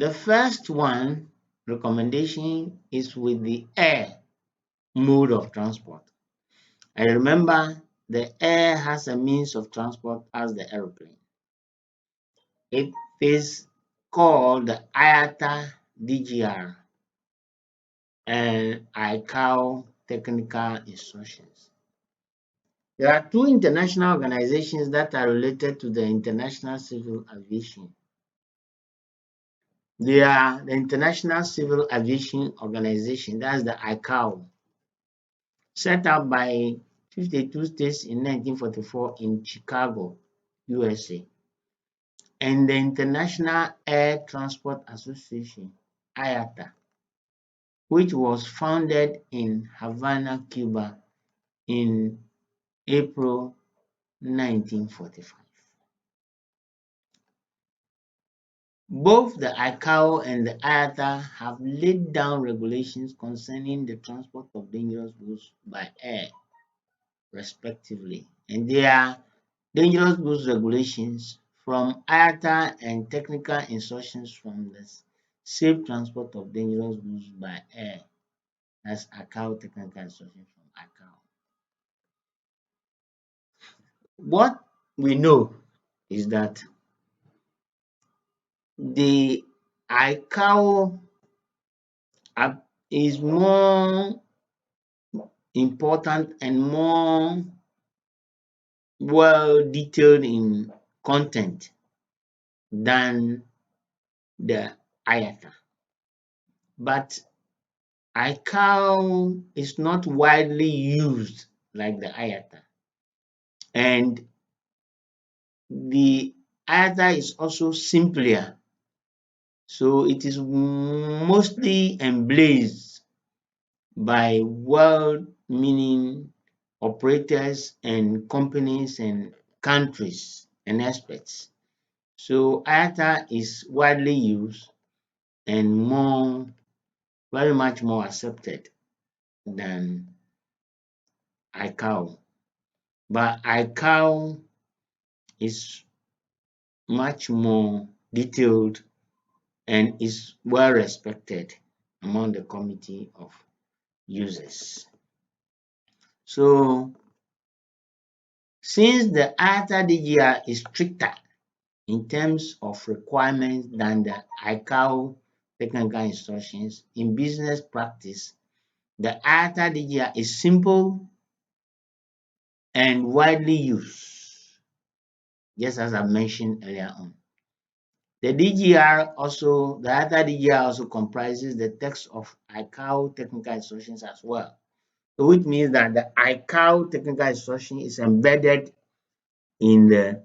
The first one recommendation is with the air mode of transport. I remember the air has a means of transport as the aeroplane. It is called the IATA Dgr and ICAO technical instructions. There are two international organizations that are related to the international civil aviation. They are the International Civil Aviation Organization, that's the ICAO, set up by 52 states in 1944 in Chicago, USA, and the International Air Transport Association, IATA, which was founded in Havana, Cuba in April 1945. Both the ICAO and the IATA have laid down regulations concerning the transport of dangerous goods by air, respectively, and they are dangerous goods regulations from IATA and technical instructions from the safe transport of dangerous goods by air. That's ICAO technical instructions from ICAO. What we know is that the ICAO is more important and more well detailed in content than the IATA. But ICAO is not widely used like the IATA. And the IATA is also simpler. So it is mostly emblazed by well-meaning operators and companies and countries and experts. So IATA is widely used and very much more accepted than ICAO. But ICAO is much more detailed and is well respected among the community of users. So since the IATA DGR is stricter in terms of requirements than the ICAO technical instructions in business practice, the IATA DGR is simple and widely used, just as I mentioned earlier on. The IATA DGR also comprises the text of ICAO technical instructions as well. So which means that the ICAO technical instruction is embedded in the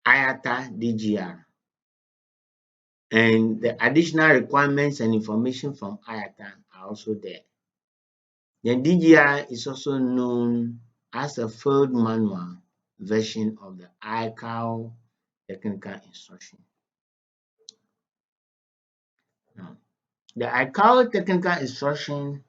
IATA DGR. And the additional requirements and information from IATA are also there. The DGR is also known as a field manual version of the ICAO technical instruction. Now, the ICAO technical instruction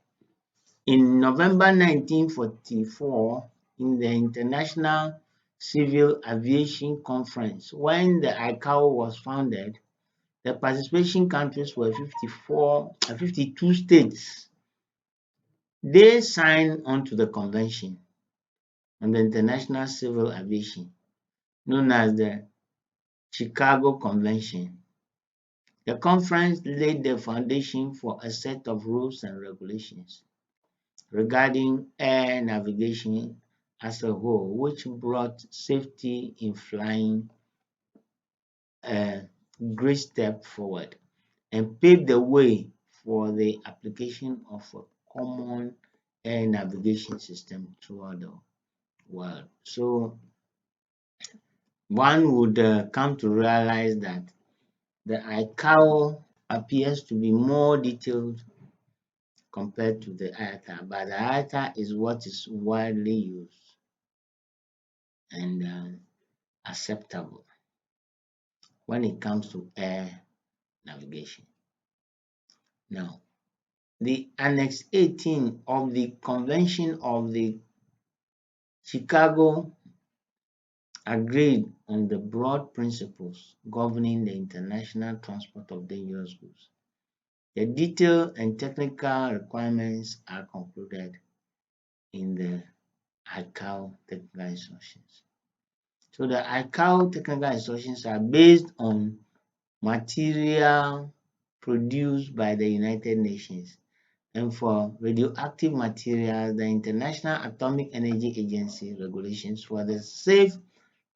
in November 1944 in the International Civil Aviation Conference, when the ICAO was founded, the participation countries were 52 states. They signed onto the Convention on the International Civil Aviation, known as the Chicago Convention. The conference laid the foundation for a set of rules and regulations regarding air navigation as a whole, which brought safety in flying a great step forward and paved the way for the application of a common air navigation system throughout the world. So one would come to realize that the ICAO appears to be more detailed compared to the IATA, but the IATA is what is widely used and acceptable when it comes to air navigation. Now, the Annex 18 of the Convention of the Chicago agreed on the broad principles governing the international transport of dangerous goods. The detailed and technical requirements are concluded in the ICAO technical instructions. So the ICAO technical instructions are based on material produced by the United Nations, and for radioactive materials, the International Atomic Energy Agency regulations for the safe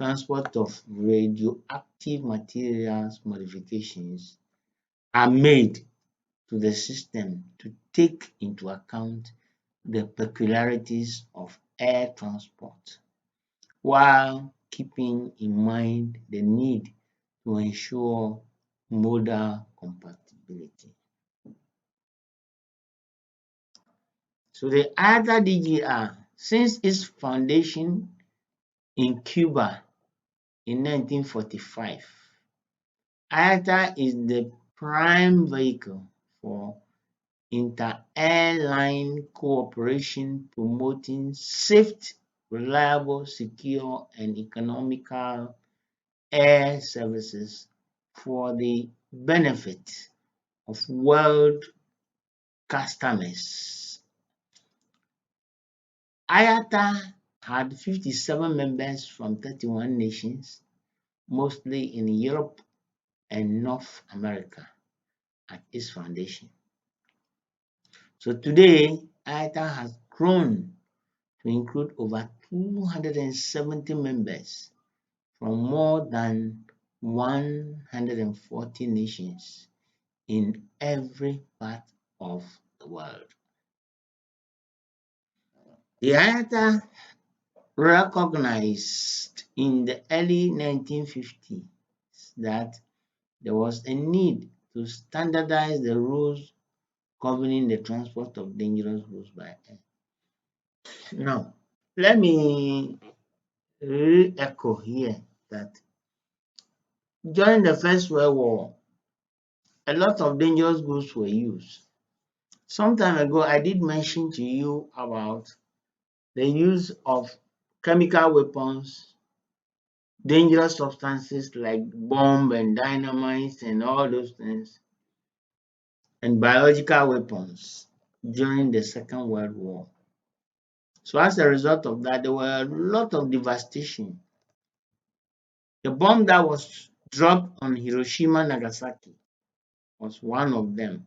transport of radioactive materials modifications are made to the system to take into account the peculiarities of air transport, while keeping in mind the need to ensure modal compatibility. So the IATA DGR, since its foundation in Cuba in 1945, IATA is the prime vehicle for inter-airline cooperation promoting safe, reliable, secure, and economical air services for the benefit of world customers. IATA had 57 members from 31 nations, mostly in Europe and North America, at its foundation. So today, IATA has grown to include over 270 members from more than 140 nations in every part of the world. The IATA recognized in the early 1950s that there was a need to standardize the rules governing the transport of dangerous goods by air. Now, let me re-echo here that during the First World War, a lot of dangerous goods were used. Some time ago, I did mention to you about the use of chemical weapons, dangerous substances like bomb and dynamite and all those things, and biological weapons during the Second World War. So as a result of that, there were a lot of devastation. The bomb that was dropped on Hiroshima, Nagasaki was one of them.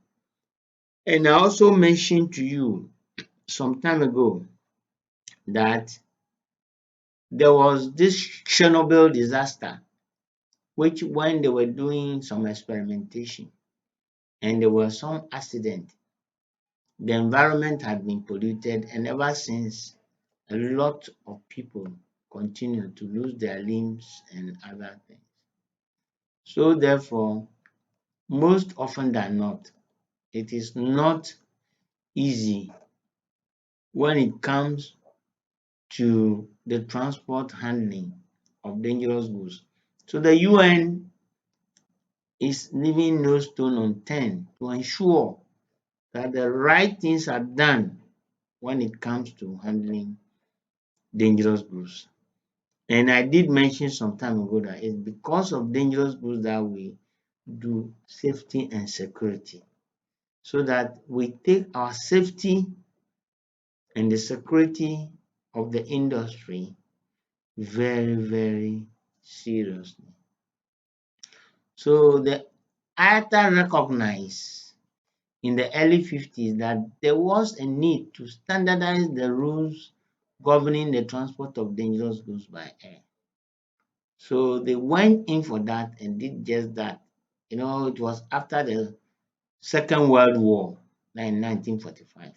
And I also mentioned to you some time ago that there was this Chernobyl disaster, which when they were doing some experimentation and there was some accident, the environment had been polluted, and ever since, a lot of people continue to lose their limbs and other things. So therefore, most often than not, it is not easy when it comes to the transport handling of dangerous goods. So the UN is leaving no stone unturned to ensure that the right things are done when it comes to handling dangerous goods. And I did mention some time ago that it's because of dangerous goods that we do safety and security, so that we take our safety and the security of the industry very, very seriously. So the IATA recognized in the early 50s that there was a need to standardize the rules governing the transport of dangerous goods by air. So they went in for that and did just that. You know, it was after the Second World War in 1945.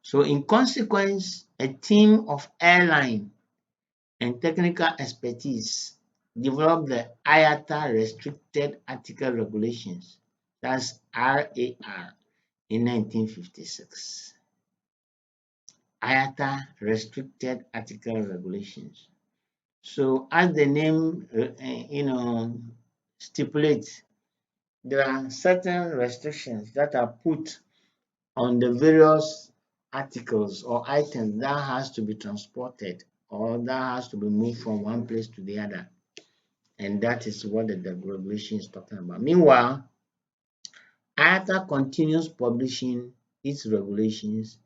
So in consequence, a team of airline and technical expertise developed the IATA Restricted Article Regulations, that's RAR, in 1956. IATA Restricted Article Regulations. So as the name stipulates, there are certain restrictions that are put on the various articles or items that has to be transported or that has to be moved from one place to the other. And that is what the regulation is talking about. Meanwhile, IATA continues publishing its regulations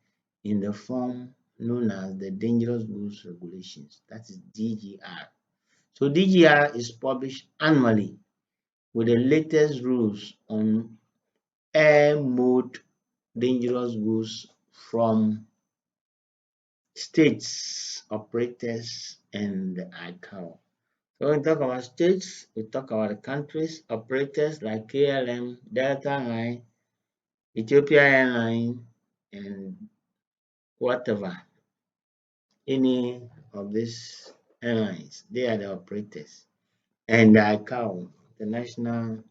in the form known as the Dangerous Goods Regulations, that is DGR. So DGR is published annually with the latest rules on air mode dangerous goods from states, operators, and the ICAO. So when we talk about states, we talk about the countries, operators like KLM, Delta Line, Ethiopia Airline, and whatever, any of these airlines, they are the operators. And the ICAO, the National